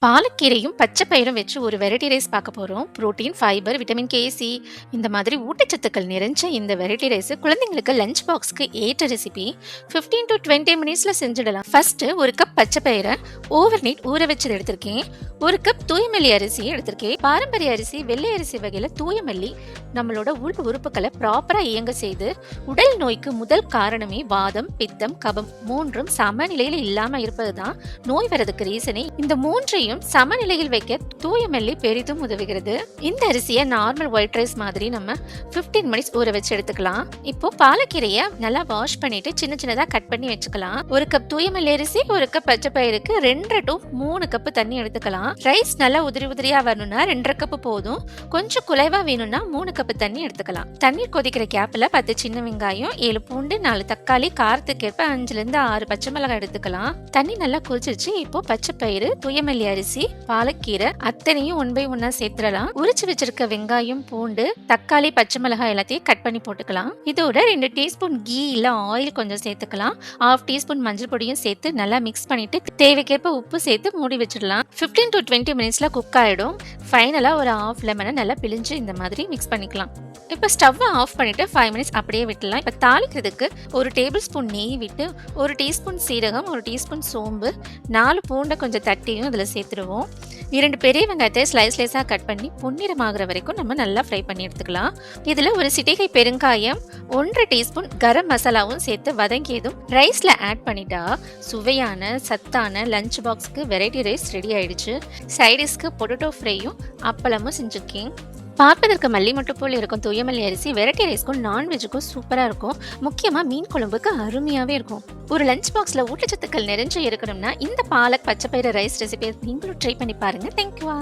பாலக்கீரையும் பச்சை பயிரும் வச்சு ஒரு வெரைட்டி ரைஸ் பார்க்க போகிறோம். Protein, fibre, vitamin K, C இந்த மாதிரி ஊட்டச்சத்துக்கள் நிறைஞ்ச இந்த வெரைட்டி ரைஸ் குழந்தைங்களுக்கு லஞ்ச் பாக்ஸ்க்கு ஏற்ற ரெசிபி. 15 to 20 மினிட்ஸில் செஞ்சிடலாம். ஃபர்ஸ்ட் ஒரு கப் பச்சை பயிரை ஓவர் நைட் ஊற வச்சது எடுத்திருக்கேன். ஒரு கப் தூயமல்லி அரிசி எடுத்திருக்கேன். பாரம்பரிய அரிசி, வெள்ளை அரிசி வகையில் தூயமல்லி நம்மளோட உள் உறுப்புகளை ப்ராப்பராக இயங்க செய்து உடல் நோய்க்கு முதல் காரணமே வாதம், பித்தம், கபம் மூன்றும் சமநிலையில் இல்லாமல் இருப்பது தான் நோய் வரதுக்கு ரீசனே. இந்த மூன்றையும் சமநிலையில் வைக்க தூயமல்லி பெரிதும் உதவுகிறது. இந்த அரிசியை நார்மல் ஒயிட் ரைஸ் மாதிரி நம்ம 15 மினிட்ஸ் ஊற வச்சு எடுத்துக்கலாம். இப்போ பாலக்கீரையை நல்லா வாஷ் பண்ணிட்டு சின்ன சின்னதா கட் பண்ணி வச்சுக்கலாம். ஒரு கப் தூயமல்லி அரிசி, ஒரு கப் பச்சை பயிருக்கு 2 to 3 கப் தண்ணி எடுத்துக்கலாம். ரைஸ் நல்லா உதிரி உதிரியா வரணும்னா 2 கப் போதும். கொஞ்சம் குலைவா வேணும்னா 3 கப் தண்ணி எடுத்துக்கலாம். தண்ணீர் கொதிக்கிற கேப்ல 10 சின்ன வெங்காயம், 7 பூண்டு, 4 தக்காளி, காரத்துக்கேற்ப 5 to 6 பச்சை மிளகாய் எடுத்துக்கலாம். தண்ணி நல்லா கொதிச்சிருச்சு. இப்போ பச்சை பயிறு, தூயமல்லி அரிசி, பாலக்கீரை அத்தனையும் 1 by 1 சேர்த்துடலாம். உரிச்சு வச்சிருக்க வெங்காயம், பூண்டு, தக்காளி, பச்சை மிளகாய் எல்லாத்தையும் கட் பண்ணி போட்டுக்கலாம். இதோட 2 டீஸ்பூன் கீ இல்ல ஆயில் கொஞ்சம் சேர்த்துக்கலாம். 1/2 டீஸ்பூன் மஞ்சள் பொடியும் சேர்த்து நல்லா மிக்ஸ் பண்ணிட்டு தேவைக்கேற்ப உப்பு சேர்த்து மூடி வச்சிடலாம். 15 to 20 மினிட்ஸ்ல குக் ஆயிடும். ஃபைனலா ஒரு 1/2 லெமனை நல்லா பிழிஞ்சு இந்த மாதிரி மிக்ஸ் பண்ணிக்கலாம். இப்போ ஸ்டவ்வை ஆஃப் பண்ணிட்டு 5 மினிட்ஸ் அப்படியே விட்டுலாம். இப்போ தாளிக்கிறதுக்கு 1 டேபிள் ஸ்பூன் நெய் விட்டு 1 டீஸ்பூன் சீரகம், 1 டீஸ்பூன் சோம்பு, 4 பூண்டை கொஞ்சம் தட்டியும் இதில் சேர்த்துருவோம். 2 பெரிய வெங்காயத்தை ஸ்லைஸாக கட் பண்ணி பொன்னிறமாகிற வரைக்கும் நம்ம நல்லா ஃப்ரை பண்ணி எடுத்துக்கலாம். இதில் ஒரு சிட்டிகை பெருங்காயம், 1 டீஸ்பூன் கரம் மசாலாவும் சேர்த்து வதங்கியதும் ரைஸில் ஆட் பண்ணிட்டா சுவையான சத்தான லஞ்ச் பாக்ஸ்க்கு வெரைட்டி ரைஸ் ரெடி ஆயிடுச்சு. சைடிஷ்க்கு பொட்டேட்டோ ஃப்ரையும் அப்பளமும் செஞ்சுருக்கேன். பார்ப்பதற்கு மல்லி மட்டும் போல் இருக்கும் தூயமல்லி அரிசி வெரைட்டி ரைஸ்க்கும் நான்வெஜ்ஜுக்கும் சூப்பராக இருக்கும். முக்கியமாக மீன் குழம்புக்கு அருமையாகவே இருக்கும். ஒரு லஞ்ச் பாக்ஸில் ஊட்டச்சத்துக்கள் நிறைஞ்சு இருக்கணும்னா இந்த பாலக் பச்சை பயிறு ரைஸ் ரெசிபி நீங்களும் ட்ரை பண்ணி பாருங்கள். தேங்க்யூ.